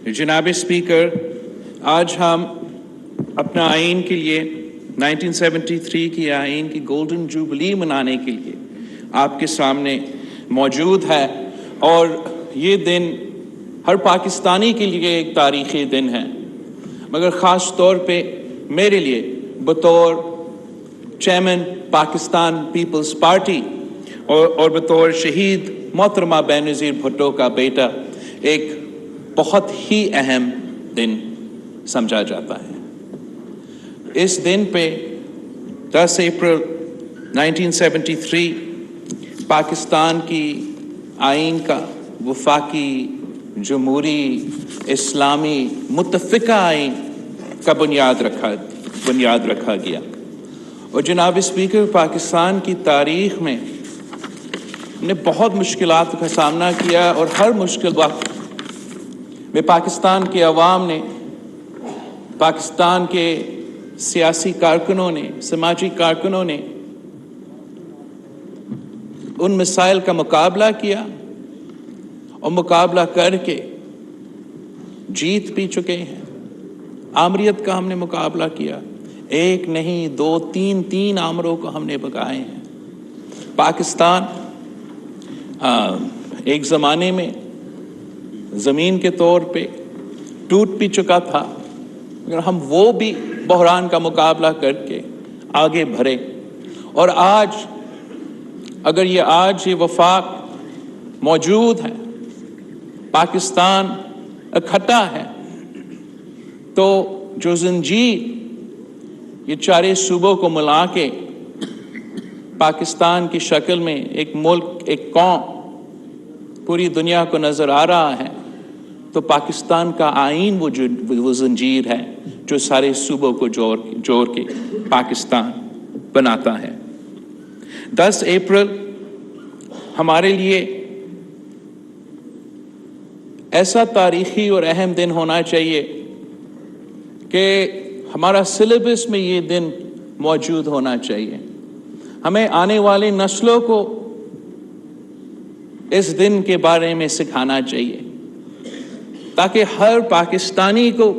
جناب اسپیکر، آج ہم اپنا آئین کے لیے 1973 کی آئین کی گولڈن جوبلی منانے کے لیے آپ کے سامنے موجود ہے، اور یہ دن ہر پاکستانی کے لیے ایک تاریخی دن ہے، مگر خاص طور پہ میرے لیے بطور چیئرمین پاکستان پیپلز پارٹی اور بطور شہید محترمہ بینظیر بھٹو کا بیٹا ایک بہت ہی اہم دن سمجھا جاتا ہے۔ اس دن پہ 10 اپریل 1973 پاکستان کی آئین کا وفاقی جمہوری اسلامی متفقہ آئین کا بنیاد رکھا گیا، اور جناب اسپیکر، پاکستان کی تاریخ میں نے بہت مشکلات کا سامنا کیا، اور ہر مشکل وقت میں پاکستان کے عوام نے، پاکستان کے سیاسی کارکنوں نے، سماجی کارکنوں نے ان مسائل کا مقابلہ کیا، اور مقابلہ کر کے جیت بھی چکے ہیں۔ آمریت کا ہم نے مقابلہ کیا، ایک نہیں دو تین آمروں کو ہم نے بگائے ہیں۔ پاکستان ایک زمانے میں زمین کے طور پہ ٹوٹ بھی چکا تھا، مگر ہم وہ بھی بحران کا مقابلہ کر کے آگے بڑھے، اور آج اگر یہ وفاق موجود ہے، پاکستان اکٹھا ہے، تو جو زنجیر یہ چارے صوبوں کو ملا کے پاکستان کی شکل میں ایک ملک، ایک قوم پوری دنیا کو نظر آ رہا ہے، تو پاکستان کا آئین وہ زنجیر ہے جو سارے صوبوں کو جوڑ کے پاکستان بناتا ہے۔ 10 اپریل ہمارے لیے ایسا تاریخی اور اہم دن ہونا چاہیے کہ ہمارا سلیبس میں یہ دن موجود ہونا چاہیے۔ ہمیں آنے والی نسلوں کو اس دن کے بارے میں سکھانا چاہیے، تاکہ ہر پاکستانی کو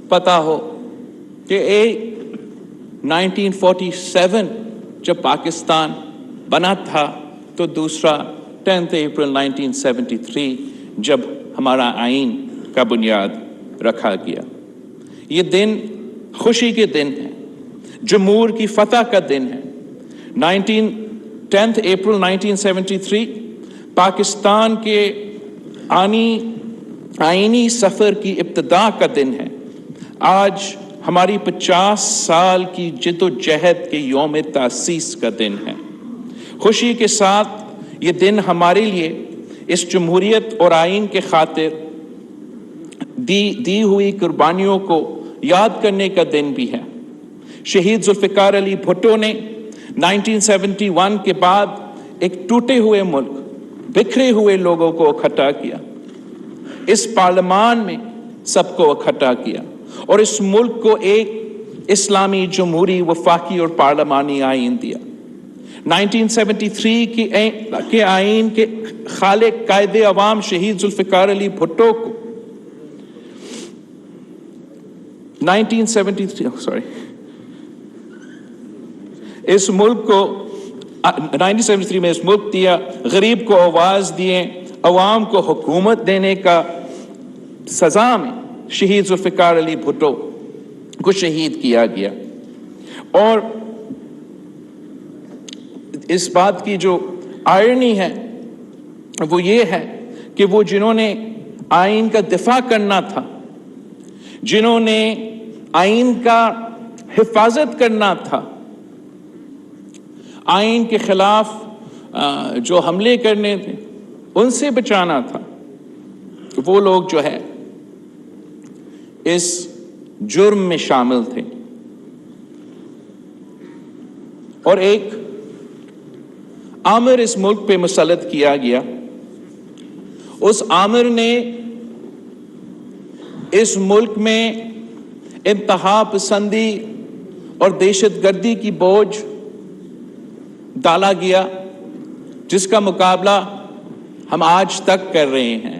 پتہ ہو کہ 1947 جب پاکستان بنا تھا، تو دوسرا 10 اپریل 1973 جب ہمارا آئین کا بنیاد رکھا گیا۔ یہ دن خوشی کے دن ہے، جمہور کی فتح کا دن ہے۔ 10 اپریل 1973 پاکستان کے آئینی سفر کی ابتدا کا دن ہے۔ آج ہماری 50 سال کی جد و جہد کے یوم تاسیس کا دن ہے۔ خوشی کے ساتھ یہ دن ہمارے لیے اس جمہوریت اور آئین کے خاطر دی ہوئی قربانیوں کو یاد کرنے کا دن بھی ہے۔ شہید ذوالفقار علی بھٹو نے 1971 کے بعد ایک ٹوٹے ہوئے ملک، بکھرے ہوئے لوگوں کو اکٹھا کیا، اس پارلیمان میں سب کو اکٹھا کیا، اور اس ملک کو ایک اسلامی جمہوری وفاقی اور پارلیمانی آئین دیا۔ 1973 کے آئین کے خالق قائد عوام شہید ذوالفقار علی بھٹو کو 1973 میں اس ملک دیا، غریب کو آواز دیے، عوام کو حکومت دینے کا سزا میں شہید ذوالفقار علی بھٹو کو شہید کیا گیا۔ اور اس بات کی جو آئرنی ہے وہ یہ ہے کہ وہ جنہوں نے آئین کا دفاع کرنا تھا، جنہوں نے آئین کا حفاظت کرنا تھا، آئین کے خلاف جو حملے کرنے تھے ان سے بچانا تھا، وہ لوگ جو ہے اس جرم میں شامل تھے۔ اور ایک آمر اس ملک پہ مسلط کیا گیا، اس آمر نے اس ملک میں انتہا پسندی اور دہشت گردی کی بوجھ ڈالا گیا، جس کا مقابلہ ہم آج تک کر رہے ہیں۔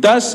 10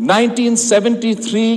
1973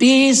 30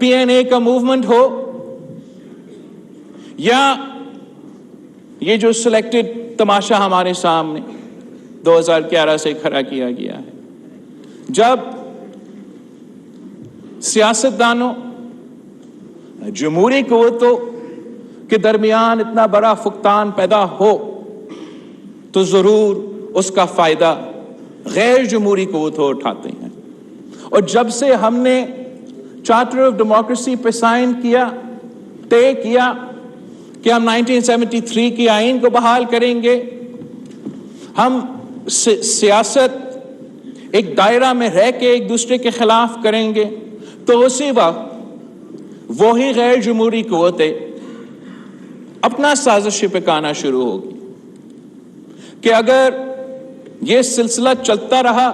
PNA کا موومنٹ ہو یا یہ جو سلیکٹڈ تماشا ہمارے سامنے 2011 سے کھڑا کیا گیا ہے، جب سیاستدانوں جمہوری قوتوں کے درمیان اتنا بڑا فقدان پیدا ہو تو ضرور اس کا فائدہ غیر جمہوری قوتیں اٹھاتے ہیں۔ اور جب سے ہم نے چارٹر آف ڈیموکریسی پہ سائن کیا، طے کیا کہ ہم 1973 کی آئین کو بحال کریں گے، ہم سیاست ایک دائرہ میں رہ کے ایک دوسرے کے خلاف کریں گے، تو اسی وقت وہی غیر جمہوری قوتیں اپنا سازش پکانا شروع ہوگی کہ اگر یہ سلسلہ چلتا رہا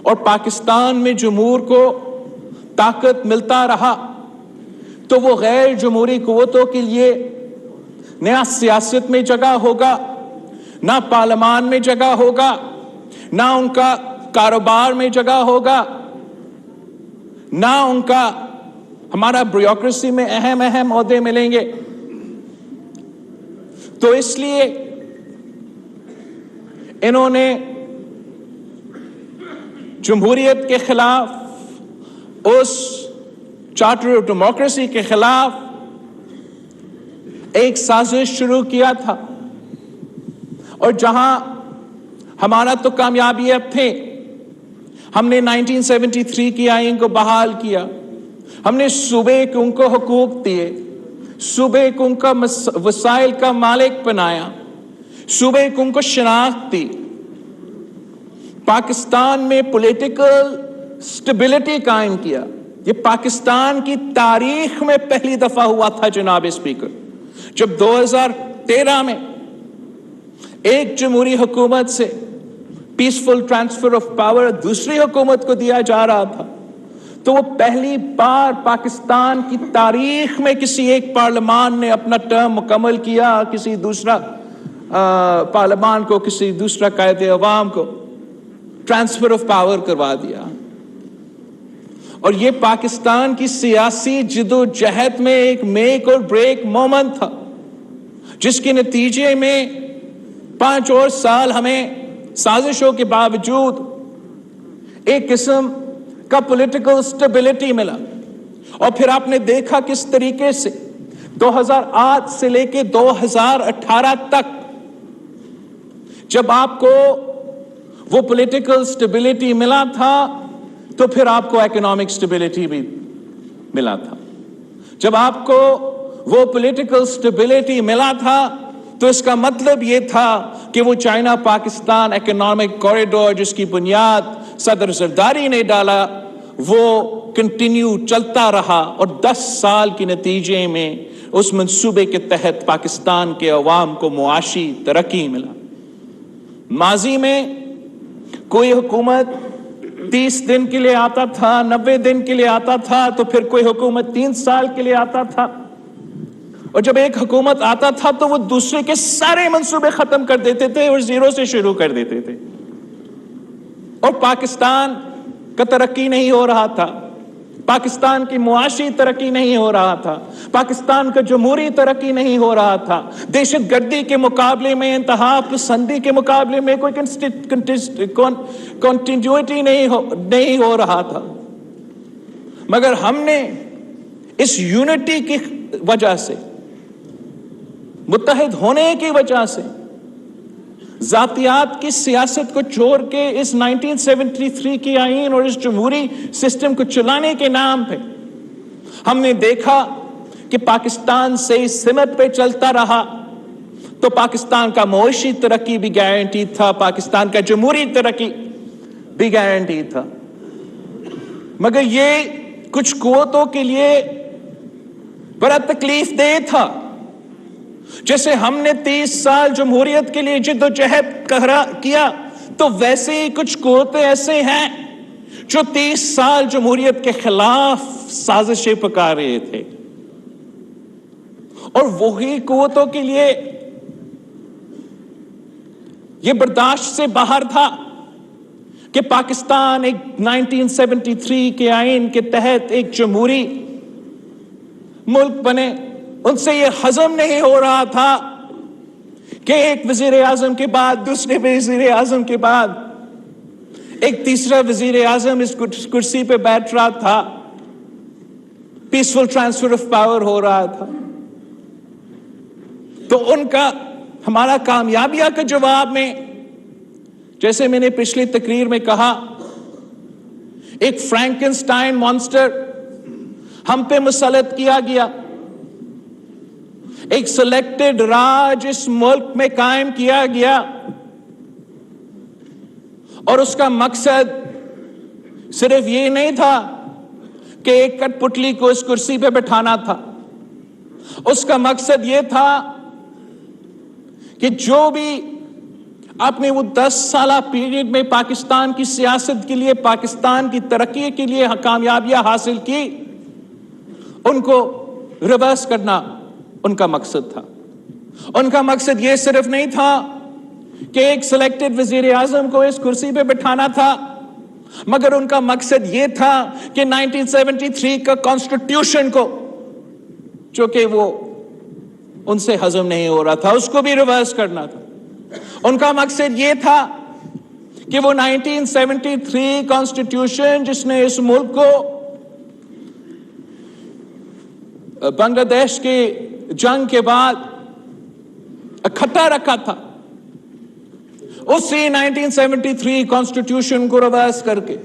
اور پاکستان میں جمہور کو طاقت ملتا رہا تو وہ غیر جمہوری قوتوں کے لیے نہ سیاست میں جگہ ہوگا، نہ پارلیمان میں جگہ ہوگا، نہ ان کا کاروبار میں جگہ ہوگا، نہ ان کا ہمارا بیوروکریسی میں اہم عہدے ملیں گے۔ تو اس لیے انہوں نے جمہوریت کے خلاف، اس چارٹر آف ڈیموکریسی کے خلاف ایک سازش شروع کیا تھا، اور جہاں ہمارا تو کامیابیت تھے، ہم نے 1973 کی آئین کو بحال کیا، ہم نے صوبے کو ان کو حقوق دیے، صوبے کو ان کا وسائل کا مالک بنایا، صوبے کو ان کو شناخت دی، پاکستان میں پولیٹیکل سٹیبلٹی قائم کیا۔ یہ پاکستان کی تاریخ میں پہلی دفعہ ہوا تھا جناب اسپیکر، جب 2013 میں ایک جمہوری حکومت سے پیسفل ٹرانسفر آف پاور دوسری حکومت کو دیا جا رہا تھا، تو وہ پہلی بار پاکستان کی تاریخ میں کسی ایک پارلیمان نے اپنا ٹرم مکمل کیا، کسی دوسرا پارلیمان کو، کسی دوسرا قائد عوام کو ٹرانسفر آف پاور کروا دیا۔ اور یہ پاکستان کی سیاسی جدوجہد میں ایک میک اور بریک مومنٹ تھا، جس کے نتیجے میں 5 اور سال ہمیں سازشوں کے باوجود ایک قسم کا پولیٹیکل سٹیبلٹی ملا۔ اور پھر آپ نے دیکھا کس طریقے سے 2008 سے لے کے 2018 تک جب آپ کو وہ پولیٹیکل سٹیبلٹی ملا تھا تو پھر آپ کو اکنامک سٹیبلٹی بھی ملا تھا۔ جب آپ کو وہ پولیٹیکل سٹیبلٹی ملا تھا تو اس کا مطلب یہ تھا کہ وہ چائنا پاکستان اکنامک کوریڈور جس کی بنیاد صدر زرداری نے ڈالا وہ کنٹینیو چلتا رہا، اور 10 سال کے نتیجے میں اس منصوبے کے تحت پاکستان کے عوام کو معاشی ترقی ملا۔ ماضی میں کوئی حکومت 30 دن کے لیے آتا تھا، 90 دن کے لیے آتا تھا، تو پھر کوئی حکومت 3 سال کے لیے آتا تھا، اور جب ایک حکومت آتا تھا تو وہ دوسرے کے سارے منصوبے ختم کر دیتے تھے اور زیرو سے شروع کر دیتے تھے، اور پاکستان کا ترقی نہیں ہو رہا تھا، پاکستان کی معاشی ترقی نہیں ہو رہا تھا، پاکستان کا جمہوری ترقی نہیں ہو رہا تھا، دہشت گردی کے مقابلے میں، انتہا پسندی کے مقابلے میں کوئی کنٹینیوٹی نہیں ہو رہا تھا۔ مگر ہم نے اس یونٹی کی وجہ سے، متحد ہونے کی وجہ سے، ذاتیات کی سیاست کو چھوڑ کے اس 1973 کی آئین اور اس جمہوری سسٹم کو چلانے کے نام پہ ہم نے دیکھا کہ پاکستان سے اس سمت پہ چلتا رہا تو پاکستان کا معاشی ترقی بھی گارنٹی تھا، پاکستان کا جمہوری ترقی بھی گارنٹی تھا۔ مگر یہ کچھ قوتوں کے لیے بڑا تکلیف دہ تھا۔ جیسے ہم نے 30 سال جمہوریت کے لیے جد و جہد کیا، تو ویسے ہی کچھ قوتیں ایسے ہیں جو 30 سال جمہوریت کے خلاف سازشیں پکار رہے تھے، اور وہی قوتوں کے لیے یہ برداشت سے باہر تھا کہ پاکستان ایک 1973 کے آئین کے تحت ایک جمہوری ملک بنے، ان سے یہ ہضم نہیں ہو رہا تھا کہ ایک وزیر اعظم کے بعد دوسرے وزیر اعظم کے بعد ایک تیسرا وزیر اعظم اس کرسی پہ بیٹھ رہا تھا، پیسفل ٹرانسفر آف پاور ہو رہا تھا۔ تو ان کا ہمارا کامیابیہ کا جواب میں، جیسے میں نے پچھلی تقریر میں کہا، ایک فرینکنسٹائن مانسٹر ہم پہ مسلط کیا گیا، ایک سلیکٹڈ راج اس ملک میں قائم کیا گیا، اور اس کا مقصد صرف یہ نہیں تھا کہ ایک کٹ پتلی کو اس کرسی پہ بٹھانا تھا، اس کا مقصد یہ تھا کہ جو بھی آپ نے وہ 10 سالہ پیریڈ میں پاکستان کی سیاست کے لیے، پاکستان کی ترقی کے لیے کامیابیاں حاصل کی، ان کو ریورس کرنا ان کا مقصد تھا۔ ان کا مقصد یہ صرف نہیں تھا کہ ایک سلیکٹڈ وزیر اعظم کو اس کرسی پہ بٹھانا تھا، مگر ان کا مقصد یہ تھا کہ 1973 کا کانسٹیٹیوشن کو، جو کہ وہ ان سے ہضم نہیں ہو رہا تھا، اس کو بھی ریورس کرنا تھا۔ ان کا مقصد یہ تھا کہ وہ 1973 کانسٹیٹیوشن جس نے اس ملک کو بنگلہ دیش کے جنگ کے بعد اکٹھا رکھا تھا، اسی 1973 کانسٹیٹیوشن کو ریورس کر کے،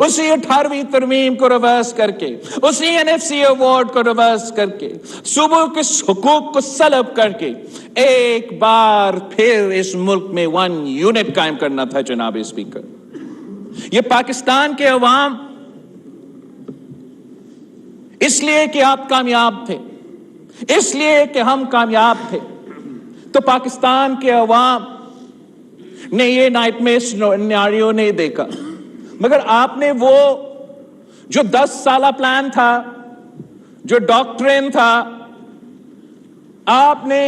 اسی 18ویں ترمیم کو ریورس کر کے، اسی NFC ایوارڈ کو ریورس کر کے، صوبوں کے حقوق کو سلب کر کے ایک بار پھر اس ملک میں 1 یونٹ قائم کرنا تھا۔ جناب اسپیکر، یہ پاکستان کے عوام اس لیے کہ آپ کامیاب تھے، اس لیے کہ ہم کامیاب تھے، تو پاکستان کے عوام نے یہ نائٹ میئر سیناریو نہیں دیکھا، مگر آپ نے وہ جو 10 سالہ پلان تھا، جو ڈاکٹرین تھا، آپ نے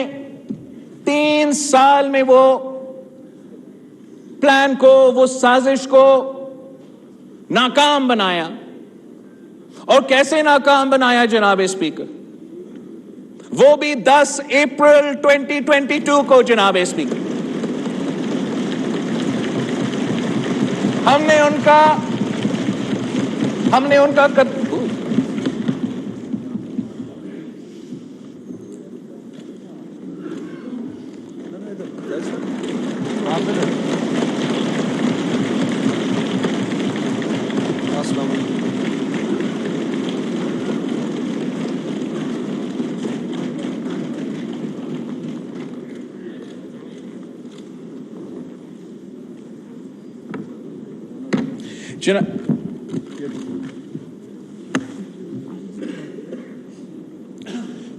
3 سال میں وہ پلان کو، وہ سازش کو ناکام بنایا۔ اور کیسے ناکام بنایا جناب اسپیکر؟ وہ بھی 10 اپریل 2022 کو جناب اسپیکر۔ ہم نے ان کا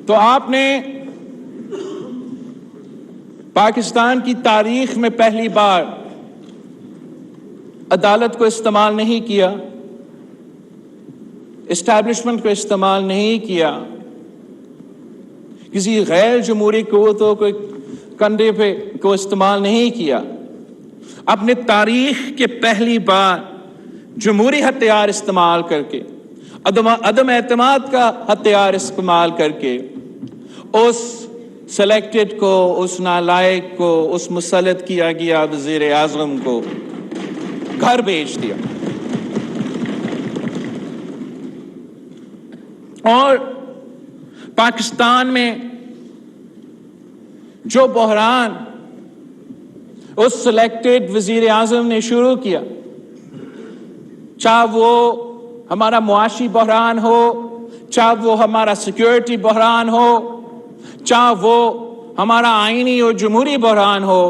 تو آپ نے پاکستان کی تاریخ میں پہلی بار عدالت کو استعمال نہیں کیا، اسٹیبلشمنٹ کو استعمال نہیں کیا، کسی غیر جمہوری قوتوں کو کندھے پہ کو استعمال نہیں کیا، اپنے تاریخ کے پہلی بار جمہوری ہتھیار استعمال کر کے، عدم اعتماد کا ہتھیار استعمال کر کے اس سلیکٹڈ کو، اس نالائق کو، اس مسلط کیا گیا وزیر اعظم کو گھر بھیج دیا۔ اور پاکستان میں جو بحران اس سلیکٹڈ وزیر اعظم نے شروع کیا، چاہے وہ ہمارا معاشی بحران ہو، چاہے وہ ہمارا سیکیورٹی بحران ہو، چاہے وہ ہمارا آئینی اور جمہوری بحران ہو،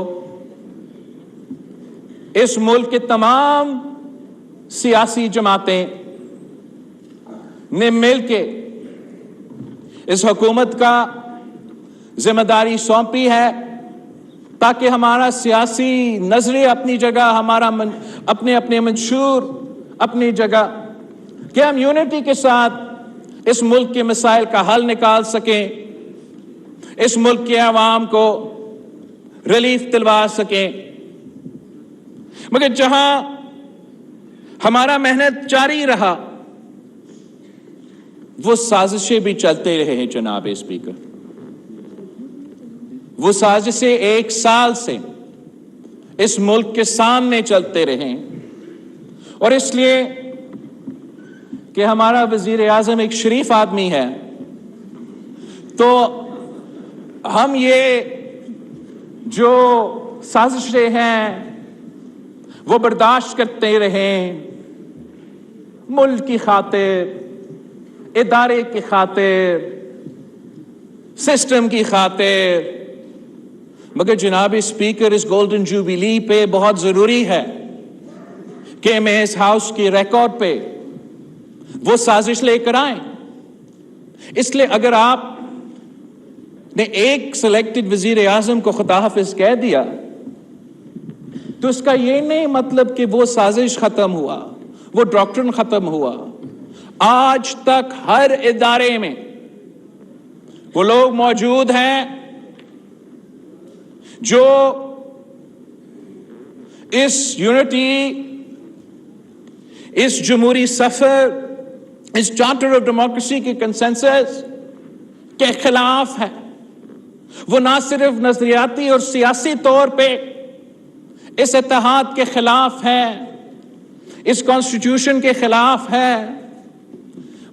اس ملک کے تمام سیاسی جماعتیں نے مل کے اس حکومت کا ذمہ داری سونپی ہے تاکہ ہمارا سیاسی نظریہ اپنی جگہ، ہمارا اپنے منشور اپنی جگہ، کہ ہم یونٹی کے ساتھ اس ملک کے مسائل کا حل نکال سکیں، اس ملک کے عوام کو ریلیف دلوا سکیں۔ مگر جہاں ہمارا محنت جاری رہا، وہ سازشیں بھی چلتے رہے ہیں جناب اسپیکر، وہ سازشیں 1 سال سے اس ملک کے سامنے چلتے رہے، اور اس لیے کہ ہمارا وزیر اعظم ایک شریف آدمی ہے تو ہم یہ جو سازشیں ہیں وہ برداشت کرتے رہیں، ملک کی خاطر، ادارے کی خاطر، سسٹم کی خاطر۔ مگر جناب اسپیکر، اس گولڈن جوبلی پہ بہت ضروری ہے کہ میں اس ہاؤس کی ریکارڈ پہ وہ سازش لے کر آئیں۔ اس لیے اگر آپ نے ایک سلیکٹڈ وزیر اعظم کو خدا حافظ کہہ دیا تو اس کا یہ نہیں مطلب کہ وہ سازش ختم ہوا، وہ ڈاکٹرن ختم ہوا۔ آج تک ہر ادارے میں وہ لوگ موجود ہیں جو اس یونٹی، اس جمہوری سفر، اس چارٹر آف ڈیموکریسی کے کنسنسس کے خلاف ہے۔ وہ نہ صرف نظریاتی اور سیاسی طور پہ اس اتحاد کے خلاف ہے، اس کانسٹیٹیوشن کے خلاف ہے،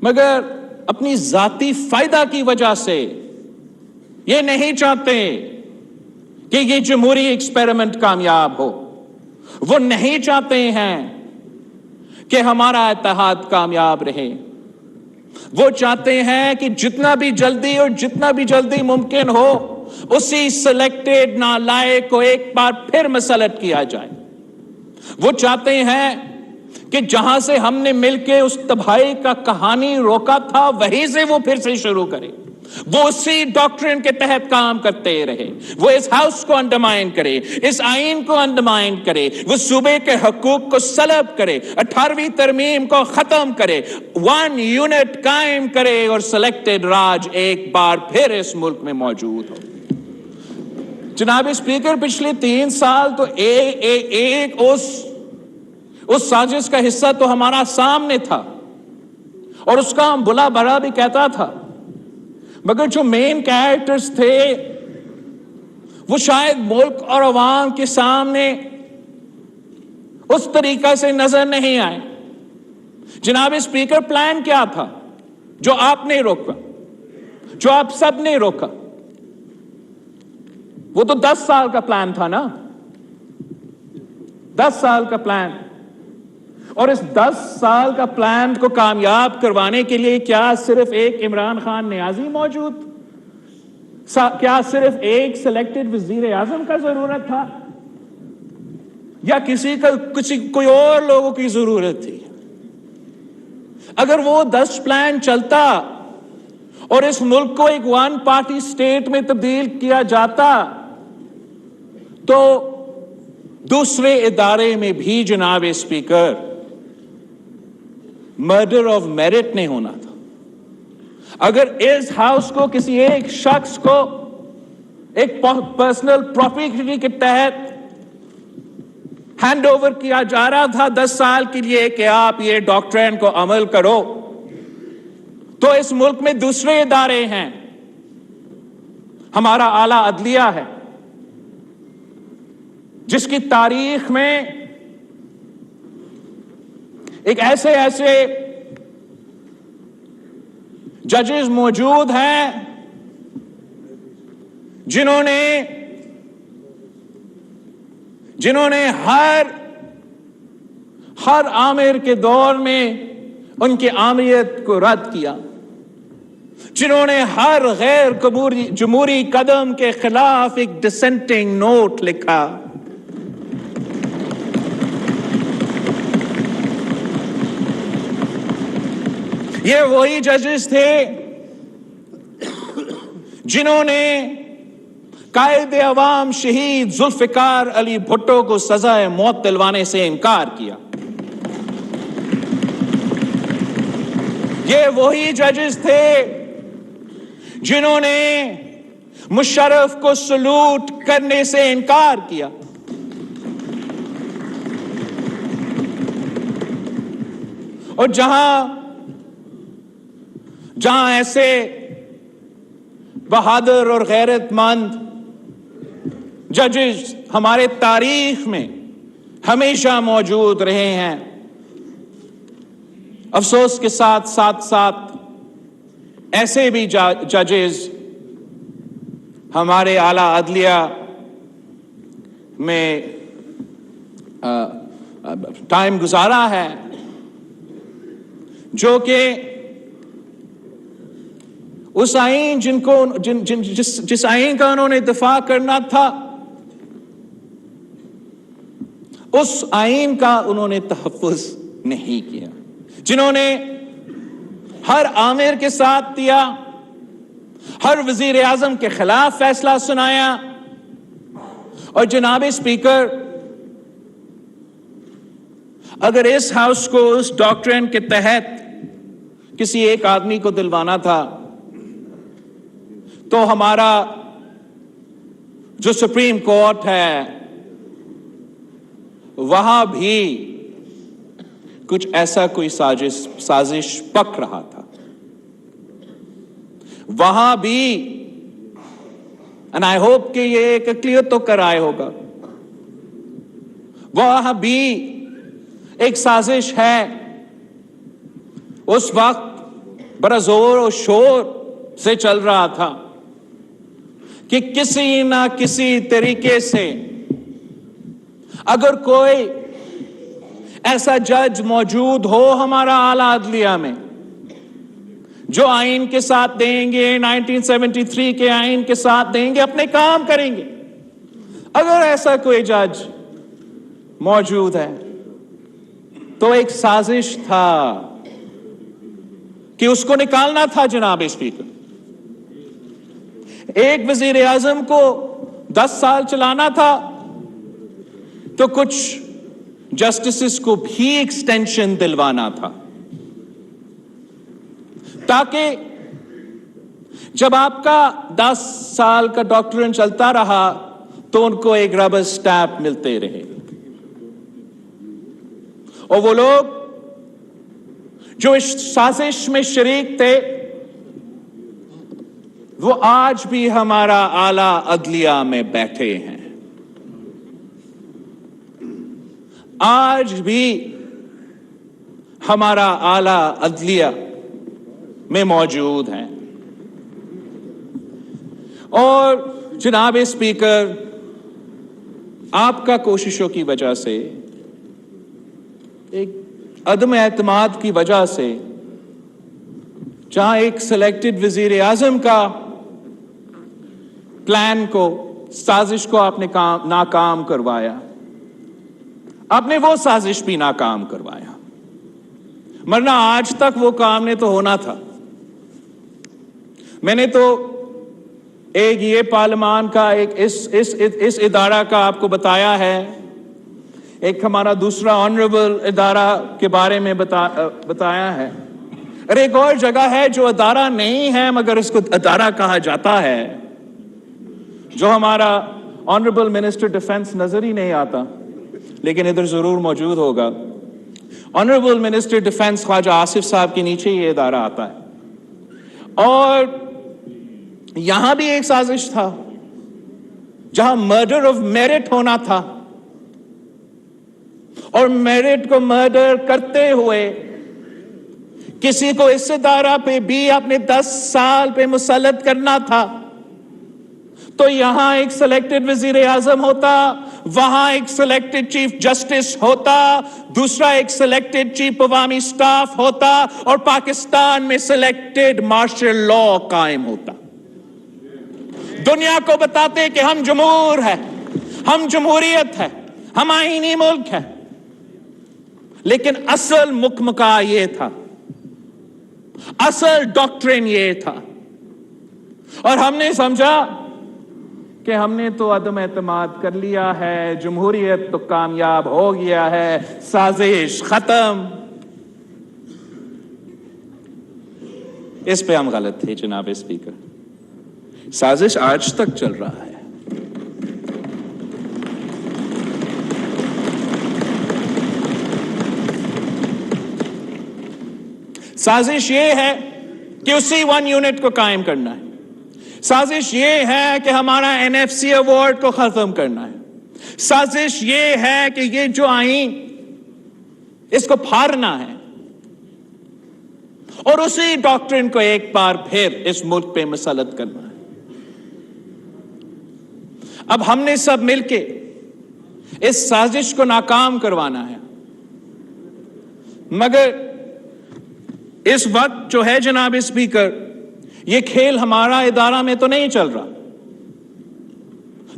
مگر اپنی ذاتی فائدہ کی وجہ سے یہ نہیں چاہتے کہ یہ جمہوری ایکسپیریمنٹ کامیاب ہو۔ وہ نہیں چاہتے ہیں کہ ہمارا اتحاد کامیاب رہے۔ وہ چاہتے ہیں کہ جتنا بھی جلدی اور جتنا بھی جلدی ممکن ہو اسی سلیکٹڈ نالائق کو ایک بار پھر مسلط کیا جائے۔ وہ چاہتے ہیں کہ جہاں سے ہم نے مل کے اس تباہی کا کہانی روکا تھا وہیں سے وہ پھر سے شروع کرے، وہ اسی ڈاکٹرن کے تحت کام کرتے رہے، وہ اس ہاؤس کو انڈرمائن کرے، اس آئین کو انڈرمائن کرے، وہ صوبے کے حقوق کو سلب کرے، 18ویں ترمیم کو ختم کرے، 1 یونٹ قائم کرے اور سلیکٹڈ راج ایک بار پھر اس ملک میں موجود ہو۔ جناب اسپیکر، پچھلے 3 سال تو ایک اس سازش کا حصہ تو ہمارا سامنے تھا اور اس کا ہم بلا بڑا بھی کہتا تھا، مگر جو مین کیریکٹرز تھے وہ شاید ملک اور عوام کے سامنے اس طریقہ سے نظر نہیں آئے۔ جناب اسپیکر، پلان کیا تھا جو آپ نے روکا، جو آپ سب نے روکا؟ وہ تو 10 سال کا پلان تھا نا، 10 سال کا پلان۔ اور اس 10 سال کا پلان کو کامیاب کروانے کے لیے کیا صرف ایک عمران خان نیازی موجود؟ کیا صرف ایک سلیکٹڈ وزیر اعظم کا ضرورت تھا یا کوئی اور لوگوں کی ضرورت تھی؟ اگر وہ 10 پلان چلتا اور اس ملک کو ایک 1 پارٹی سٹیٹ میں تبدیل کیا جاتا تو دوسرے ادارے میں بھی جناب اسپیکر مرڈر آف میرٹ نہیں ہونا تھا۔ اگر اس ہاؤس کو کسی ایک شخص کو ایک پرسنل پراپرٹی کے تحت ہینڈ اوور کیا جا رہا تھا 10 سال کے لیے کہ آپ یہ ڈاکٹرین کو عمل کرو، تو اس ملک میں دوسرے ادارے ہیں، ہمارا اعلیٰ عدلیہ ہے جس کی تاریخ میں ایک ایسے ججز موجود ہیں جنہوں نے ہر آمر کے دور میں ان کی آمریت کو رد کیا، جنہوں نے ہر غیر جمہوری قدم کے خلاف ایک ڈسنٹنگ نوٹ لکھا۔ یہ وہی ججز تھے جنہوں نے قائد عوام شہید ذوالفقار علی بھٹو کو سزائے موت دلوانے سے انکار کیا۔ یہ وہی ججز تھے جنہوں نے مشرف کو سلوٹ کرنے سے انکار کیا۔ اور جہاں ایسے بہادر اور غیرت مند ججز ہمارے تاریخ میں ہمیشہ موجود رہے ہیں، افسوس کے ساتھ ایسے بھی ججز ہمارے اعلیٰ عدلیہ میں ٹائم گزارا ہے جو کہ اس آئین جس آئین کا انہوں نے دفاع کرنا تھا، اس آئین کا انہوں نے تحفظ نہیں کیا، جنہوں نے ہر آمر کے ساتھ دیا، ہر وزیر اعظم کے خلاف فیصلہ سنایا۔ اور جناب اسپیکر، اگر اس ہاؤس کو اس ڈاکٹرن کے تحت کسی ایک آدمی کو دلوانا تھا تو ہمارا جو سپریم کورٹ ہے وہاں بھی کچھ ایسا کوئی سازش پک رہا تھا، وہاں بھی and I hope کہ یہ ایک کلیئر تو کرائے ہوگا، وہاں بھی ایک سازش ہے، اس وقت بڑا زور و شور سے چل رہا تھا کہ کسی نہ کسی طریقے سے اگر کوئی ایسا جج موجود ہو ہمارا اعلیٰ عدلیہ میں جو آئین کے ساتھ دیں گے، 1973 کے آئین کے ساتھ دیں گے، اپنے کام کریں گے۔ اگر ایسا کوئی جج موجود ہے تو ایک سازش تھا کہ اس کو نکالنا تھا جناب اسپیکر۔ ایک وزیر اعظم کو 10 سال چلانا تھا تو کچھ جسٹسز کو بھی ایکسٹینشن دلوانا تھا تاکہ جب آپ کا 10 سال کا ڈاکٹرن چلتا رہا تو ان کو ایک ربر سٹیمپ ملتے رہے، اور وہ لوگ جو اس سازش میں شریک تھے وہ آج بھی ہمارا اعلیٰ عدلیہ میں بیٹھے ہیں، آج بھی ہمارا اعلیٰ عدلیہ میں موجود ہیں۔ اور جناب اسپیکر، آپ کا کوششوں کی وجہ سے، ایک عدم اعتماد کی وجہ سے، جہاں ایک سلیکٹڈ وزیر اعظم کا پلان کو، سازش کو آپ نے ناکام کروایا، آپ نے وہ سازش بھی ناکام کروایا، ورنہ آج تک وہ کام نے تو ہونا تھا۔ میں نے تو ایک یہ پارلیمان کا ایک اس ادارہ کا آپ کو بتایا ہے، ایک ہمارا دوسرا آنریبل ادارہ کے بارے میں بتایا ہے، اور ایک اور جگہ ہے جو ادارہ نہیں ہے مگر اس کو ادارہ کہا جاتا ہے، جو ہمارا آنریبل منسٹر ڈیفنس نظر ہی نہیں آتا لیکن ادھر ضرور موجود ہوگا۔ آنریبل منسٹر ڈیفنس خواجہ آصف صاحب کے نیچے یہ ادارہ آتا ہے، اور یہاں بھی ایک سازش تھا جہاں مرڈر آف میرٹ ہونا تھا، اور میرٹ کو مرڈر کرتے ہوئے کسی کو اس ادارہ پہ بھی اپنے 10 سال پہ مسلط کرنا تھا، تو یہاں ایک سلیکٹڈ وزیر اعظم ہوتا، وہاں ایک سلیکٹڈ چیف جسٹس ہوتا، دوسرا ایک سلیکٹڈ چیف عوامی سٹاف ہوتا، اور پاکستان میں سلیکٹڈ مارشل لا قائم ہوتا۔ دنیا کو بتاتے کہ ہم جمہور ہیں، ہم جمہوریت ہے، ہم آئینی ملک ہے، لیکن اصل مکمکا یہ تھا، اصل ڈاکٹرن یہ تھا، اور ہم نے سمجھا کہ ہم نے تو عدم اعتماد کر لیا ہے، جمہوریت تو کامیاب ہو گیا ہے، سازش ختم۔ اس پہ ہم غلط تھے جناب اسپیکر، سازش آج تک چل رہا ہے۔ سازش یہ ہے کہ اسی 1 یونٹ کو قائم کرنا ہے. سازش یہ ہے کہ ہمارا NFC ایوارڈ کو ختم کرنا ہے. سازش یہ ہے کہ یہ جو آئین اس کو پھاڑنا ہے اور اسی ڈاکٹرن کو ایک بار پھر اس ملک پہ مسلط کرنا ہے. اب ہم نے سب مل کے اس سازش کو ناکام کروانا ہے. مگر اس وقت جو ہے جناب اسپیکر، یہ کھیل ہمارا ادارہ میں تو نہیں چل رہا،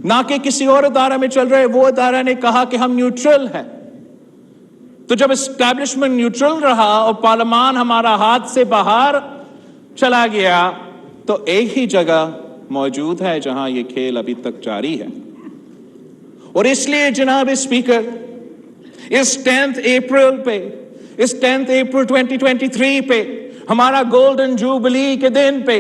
نہ کہ کسی اور ادارہ میں چل رہا ہے. وہ ادارہ نے کہا کہ ہم نیوٹرل ہیں. تو جب اسٹیبلشمنٹ نیوٹرل رہا اور پارلیمان ہمارا ہاتھ سے باہر چلا گیا تو ایک ہی جگہ موجود ہے جہاں یہ کھیل ابھی تک جاری ہے. اور اس لیے جناب اسپیکر، اس 10 اپریل پہ، اس 10 اپریل 2023 پہ، ہمارا گولڈن جوبلی کے دن پہ،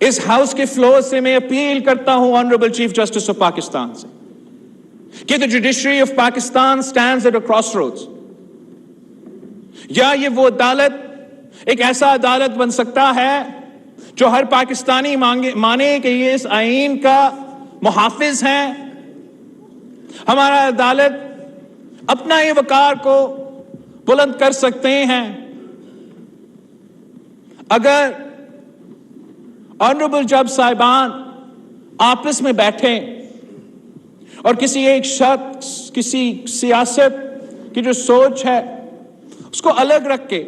اس ہاؤس کے فلور سے میں اپیل کرتا ہوں honourable chief justice of Pakistan سے کہ the judiciary of Pakistan stands at a crossroads. یا یہ وہ عدالت ایک ایسا عدالت بن سکتا ہے جو ہر پاکستانی مانے کہ یہ اس آئین کا محافظ ہے. ہمارا عدالت اپنا یہ وقار کو بلند کر سکتے ہیں اگر آنریبل جج صاحبان آپس میں بیٹھیں اور کسی ایک شخص، کسی سیاست کی جو سوچ ہے اس کو الگ رکھ کے،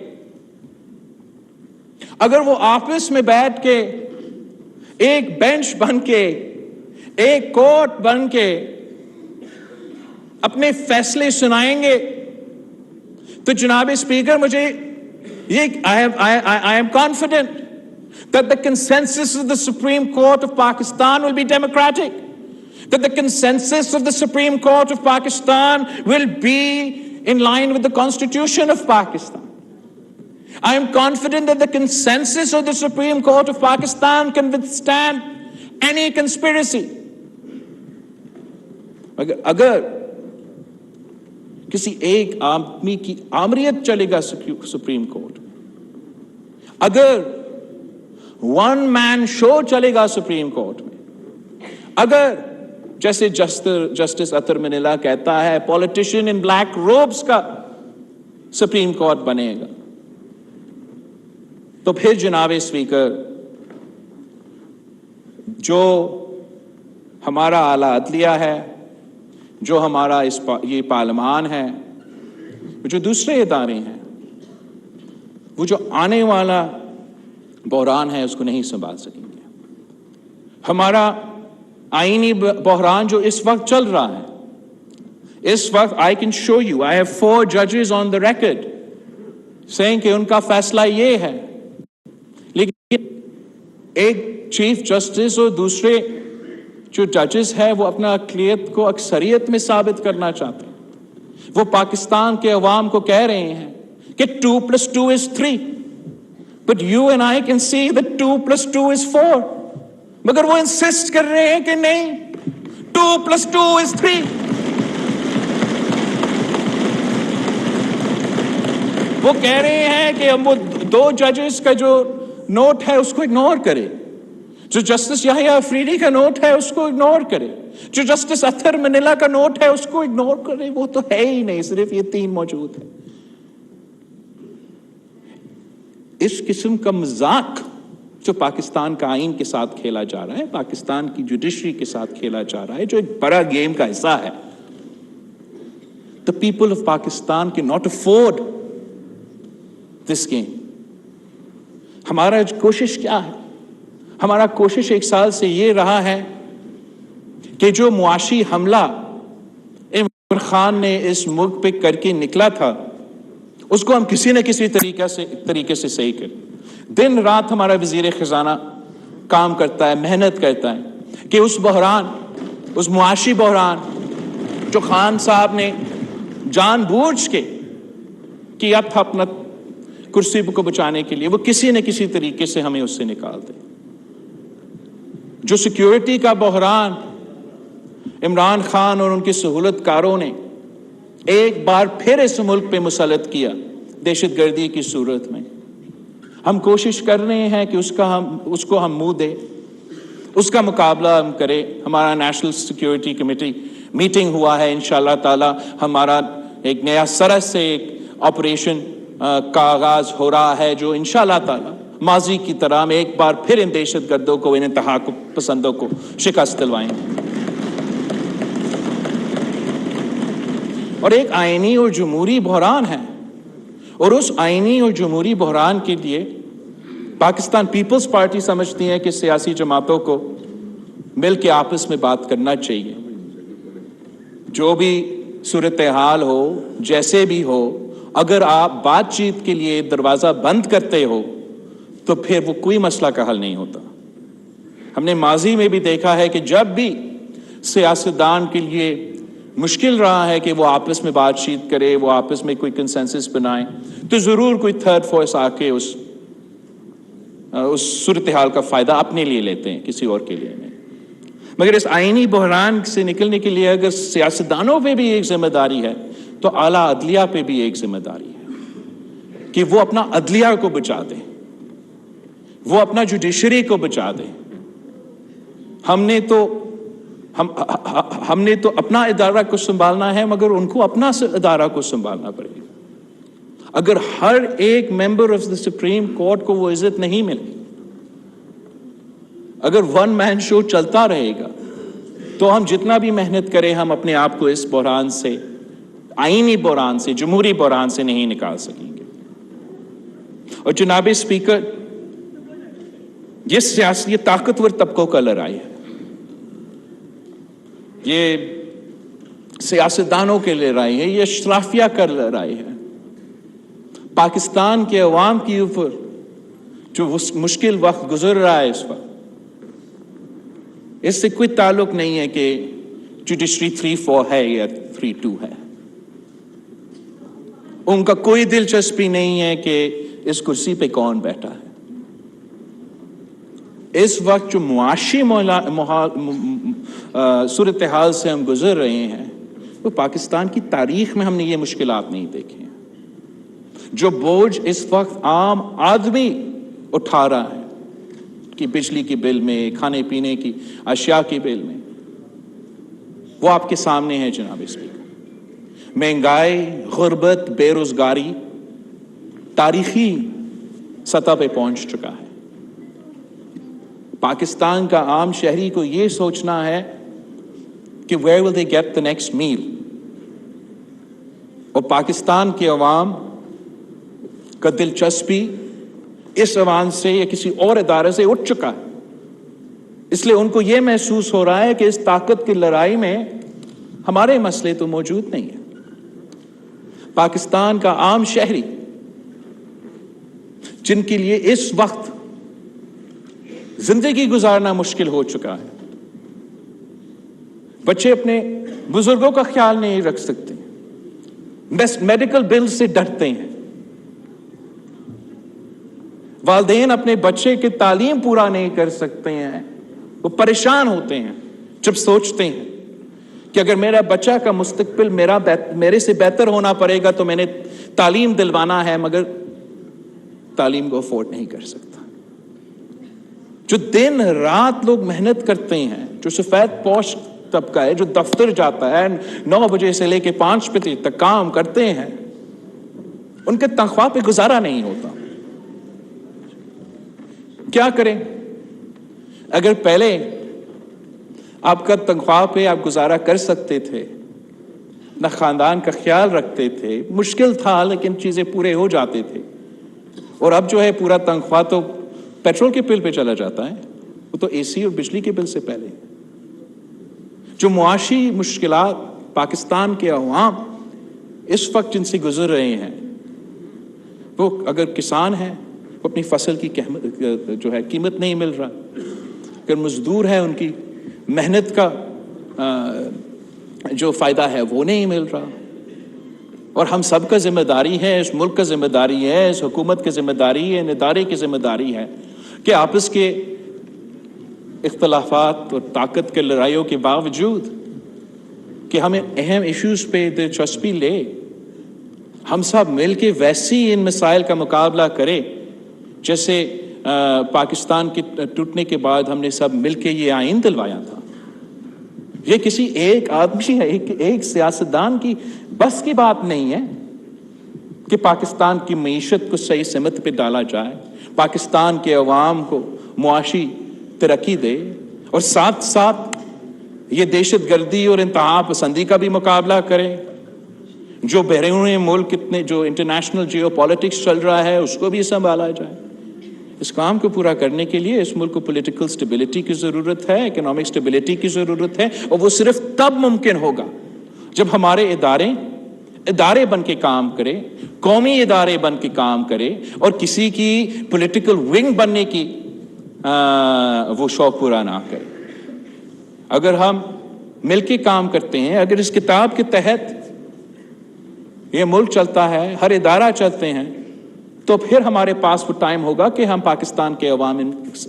اگر وہ آپس میں بیٹھ کے ایک بینچ بن کے، ایک کورٹ بن کے اپنے فیصلے سنائیں گے تو جناب اسپیکر مجھے یہ I am confident that the consensus of the Supreme Court of Pakistan will be democratic, that the consensus of the Supreme Court of Pakistan will be in line with the Constitution of Pakistan. I am confident that the consensus of the Supreme Court of Pakistan can withstand any conspiracy. اگر کسی ایک آدمی کی آمریت چلے گا supreme court, اگر one مین شو چلے گا supreme court میں، اگر جیسے جسٹس اطہر منیلا کہتا ہے پولیٹیشین ان بلیک روبس کا سپریم کورٹ بنے گا، تو پھر جناب اسپیکر جو ہمارا اعلیٰ عدلیہ ہے، جو ہمارا یہ پارلیمان ہے، جو دوسرے ادارے ہیں، وہ جو آنے والا بحران ہے اس کو نہیں سنبھال سکیں گے. ہمارا آئینی بحران جو اس وقت چل رہا ہے، اس وقت I can show you, I have 4 judges on the record saying کہ ان کا فیصلہ یہ ہے، لیکن ایک چیف جسٹس اور دوسرے جو ججز ہے وہ اپنا اقلیت کو اکثریت میں ثابت کرنا چاہتے ہیں. وہ پاکستان کے عوام کو کہہ رہے ہیں کہ 2+2 is 3, but you and I can see that 2+2 is 4, مگر وہ انسسٹ کر رہے ہیں کہ نہیں 2+2 is 3. وہ کہہ رہے ہیں کہ ہم وہ 2 ججز کا جو نوٹ ہے اس کو اگنور کرے، جو جسٹس یحییٰ افریدی کا نوٹ ہے اس کو اگنور کرے، جو جسٹس اطہر منیلا کا نوٹ ہے اس کو اگنور کرے. وہ تو ہے ہی نہیں، صرف یہ 3 موجود ہیں. اس قسم کا مذاق جو پاکستان کا آئین کے ساتھ کھیلا جا رہا ہے، پاکستان کی جوڈیشری کے ساتھ کھیلا جا رہا ہے، جو ایک بڑا گیم کا حصہ ہے. The people of Pakistan cannot afford this game. ہمارا کوشش کیا ہے؟ ہمارا کوشش 1 سال سے یہ رہا ہے کہ جو معاشی حملہ عمران خان نے اس ملک پہ کر کے نکلا تھا اس کو ہم کسی نہ کسی طریقے سے صحیح کریں. دن رات ہمارا وزیر خزانہ کام کرتا ہے، محنت کرتا ہے کہ اس بحران، اس معاشی بحران جو خان صاحب نے جان بوجھ کے کیا تھا اپنا کرسی کو بچانے کے لیے، وہ کسی نہ کسی طریقے سے ہمیں اس سے نکال دے. جو سیکیورٹی کا بحران عمران خان اور ان کے سہولت کاروں نے ایک بار پھر اس ملک پہ مسلط کیا، دہشت گردی کی صورت میں. ہم کوشش کر رہے ہیں کہ اس کو ہم منہ دیں، اس کا مقابلہ ہم کریں. ہمارا نیشنل سیکیورٹی کمیٹی میٹنگ ہوا ہے، انشاءاللہ تعالی ہمارا ایک نیا سرے سے ایک آپریشن کا آغاز ہو رہا ہے، جو انشاءاللہ تعالی ماضی کی طرح ہم ایک بار پھر ان دہشت گردوں کو، ان انتہا پسندوں کو شکست دلوائیں گے. اور ایک آئینی اور جمہوری بحران ہے، اور اس آئینی اور جمہوری بحران کے لیے پاکستان پیپلز پارٹی سمجھتی ہے کہ سیاسی جماعتوں کو مل کے آپس میں بات کرنا چاہیے. جو بھی صورتحال ہو، جیسے بھی ہو، اگر آپ بات چیت کے لیے دروازہ بند کرتے ہو تو پھر وہ کوئی مسئلہ کا حل نہیں ہوتا. ہم نے ماضی میں بھی دیکھا ہے کہ جب بھی سیاستدان کے لیے مشکل رہا ہے کہ وہ آپس میں بات چیت کرے، وہ آپس میں کوئی کنسنسس بنائے، تو ضرور کوئی تھرڈ فورس آ کے اس صورتحال کا فائدہ اپنے لیے لیتے ہیں، کسی اور کے لیے نہیں. مگر اس آئینی بحران سے نکلنے کے لیے اگر سیاستدانوں پہ بھی ایک ذمہ داری ہے تو اعلیٰ عدلیہ پہ بھی ایک ذمہ داری ہے کہ وہ اپنا عدلیہ کو بچا دیں، وہ اپنا جوڈیشری کو بچا دیں. ہم نے تو اپنا ادارہ کو سنبھالنا ہے، مگر ان کو اپنا ادارہ کو سنبھالنا پڑے گا. اگر ہر ایک member of the supreme court کو وہ عزت نہیں ملے، اگر ون مین شو چلتا رہے گا تو ہم جتنا بھی محنت کریں ہم اپنے آپ کو اس بحران سے، آئینی بحران سے، جمہوری بحران سے نہیں نکال سکیں گے. اور جناب اسپیکر، یہ طاقتور طبقوں کا لڑائی ہے، یہ سیاستدانوں کے لڑائی ہے، یہ اشرافیہ کا لڑائی ہے. پاکستان کے عوام کے اوپر جو مشکل وقت گزر رہا ہے اس وقت، اس سے کوئی تعلق نہیں ہے کہ جوڈیشری 3-4 ہے یا 3-2 ہے. ان کا کوئی دلچسپی نہیں ہے کہ اس کرسی پہ کون بیٹھا ہے. اس وقت جو معاشی صورتحال سے ہم گزر رہے ہیں، وہ پاکستان کی تاریخ میں ہم نے یہ مشکلات نہیں دیکھی ہیں. جو بوجھ اس وقت عام آدمی اٹھا رہا ہے کہ بجلی کے بل میں، کھانے پینے کی اشیاء کے بل میں، وہ آپ کے سامنے ہے جناب اسپیکر. مہنگائی، غربت، بے روزگاری تاریخی سطح پہ پہنچ چکا ہے. پاکستان کا عام شہری کو یہ سوچنا ہے کہ where will they get the next meal. اور پاکستان کے عوام کا دلچسپی اس عوام سے یا کسی اور ادارے سے اٹھ چکا ہے. اس لیے ان کو یہ محسوس ہو رہا ہے کہ اس طاقت کی لڑائی میں ہمارے مسئلے تو موجود نہیں ہیں. پاکستان کا عام شہری جن کے لیے اس وقت زندگی گزارنا مشکل ہو چکا ہے، بچے اپنے بزرگوں کا خیال نہیں رکھ سکتے، میڈیکل بل سے ڈرتے ہیں، والدین اپنے بچے کی تعلیم پورا نہیں کر سکتے ہیں، وہ پریشان ہوتے ہیں جب سوچتے ہیں کہ اگر میرا بچہ کا مستقبل میرے سے بہتر ہونا پڑے گا تو میں نے تعلیم دلوانا ہے، مگر تعلیم کو افورڈ نہیں کر سکتا. جو دن رات لوگ محنت کرتے ہیں، جو سفید پوش طبقہ ہے، جو دفتر جاتا ہے 9 بجے سے لے کے 5 بجے تک کام کرتے ہیں، ان کے تنخواہ پہ گزارا نہیں ہوتا. کیا کریں؟ اگر پہلے آپ کا تنخواہ پہ آپ گزارا کر سکتے تھے، نہ خاندان کا خیال رکھتے تھے، مشکل تھا لیکن چیزیں پورے ہو جاتے تھے، اور اب جو ہے پورا تنخواہ تو پیٹرول کے بل پہ چلا جاتا ہے، وہ تو اے سی اور بجلی کے بل سے پہلے. جو معاشی مشکلات پاکستان کے عوام اس وقت جن سے گزر رہے ہیں، وہ اگر کسان ہیں وہ اپنی فصل کی جو ہے قیمت نہیں مل رہا، اگر مزدور ہے ان کی محنت کا جو فائدہ ہے وہ نہیں مل رہا. اور ہم سب کا ذمہ داری ہے، اس ملک کا ذمہ داری ہے، اس حکومت کی ذمہ داری ہے، ان ادارے کی ذمہ داری ہے کہ آپس کے اختلافات اور طاقت کے لڑائیوں کے باوجود کہ ہمیں اہم ایشوز پہ دلچسپی لے. ہم سب مل کے ویسی ان مسائل کا مقابلہ کریں جیسے پاکستان کے ٹوٹنے کے بعد ہم نے سب مل کے یہ آئین دلوایا تھا۔ یہ کسی ایک آدمی ایک سیاستدان کی بس کی بات نہیں ہے کہ پاکستان کی معیشت کو صحیح سمت پہ ڈالا جائے، پاکستان کے عوام کو معاشی ترقی دے، اور ساتھ ساتھ یہ دہشت گردی اور انتہا پسندی کا بھی مقابلہ کرے، جو بیرون ملک جو انٹرنیشنل جیو پالیٹکس چل رہا ہے اس کو بھی سنبھالا جائے۔ اس کام کو پورا کرنے کے لیے اس ملک کو پولیٹیکل سٹیبلٹی کی ضرورت ہے، اکنامک سٹیبلٹی کی ضرورت ہے، اور وہ صرف تب ممکن ہوگا جب ہمارے ادارے بن کے کام کرے، قومی ادارے بن کے کام کرے، اور کسی کی پولیٹیکل ونگ بننے کی وہ شوق پورا نہ کرے۔ اگر ہم مل کے کام کرتے ہیں، اگر اس کتاب کے تحت یہ ملک چلتا ہے، ہر ادارہ چلتے ہیں، تو پھر ہمارے پاس وہ ٹائم ہوگا کہ ہم پاکستان کے عوام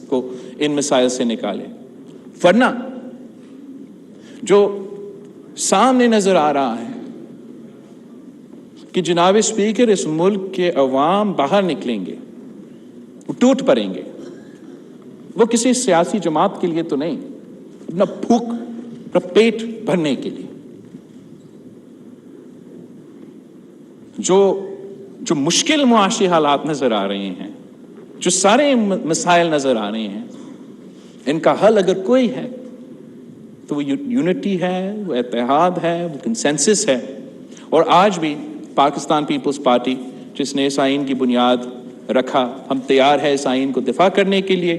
کو ان مسائل سے نکالیں۔ ورنہ جو سامنے نظر آ رہا ہے کہ جناب اسپیکر اس ملک کے عوام باہر نکلیں گے، وہ ٹوٹ پڑیں گے، وہ کسی سیاسی جماعت کے لیے تو نہیں، اپنا بھوک اپنا پیٹ بھرنے کے لیے، جو مشکل معاشی حالات نظر آ رہے ہیں، جو سارے مسائل نظر آ رہے ہیں، ان کا حل اگر کوئی ہے تو وہ یونٹی ہے، وہ اتحاد ہے، وہ کنسنسس ہے۔ اور آج بھی پاکستان پیپلز پارٹی جس نے اس آئین کی بنیاد رکھا، ہم تیار ہے اس آئین کو دفاع کرنے کے لیے۔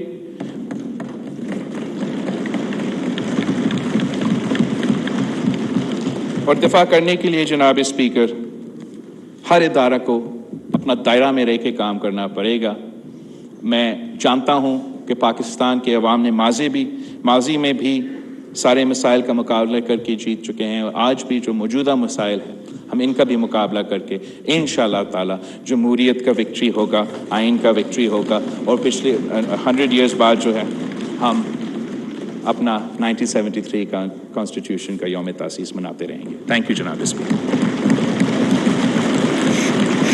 اور دفاع کرنے کے لیے جناب اسپیکر ہر ادارہ کو اپنا دائرہ میں رہ کے کام کرنا پڑے گا۔ میں جانتا ہوں کہ پاکستان کے عوام نے ماضی میں بھی سارے مسائل کا مقابلہ کر کے جیت چکے ہیں، اور آج بھی جو موجودہ مسائل ہیں ہم ان کا بھی مقابلہ کر کے انشاءاللہ تعالی جمہوریت کا وکٹری ہوگا، آئین کا وکٹری ہوگا، اور پچھلے 100 ایئرز بعد جو ہے ہم اپنا 1973 کا کانسٹیٹیوشن کا یوم تاسیس مناتے رہیں گے۔ تھینک یو جناب اسپیکر۔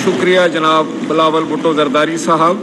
شکریہ جناب بلاول بھٹو زرداری صاحب۔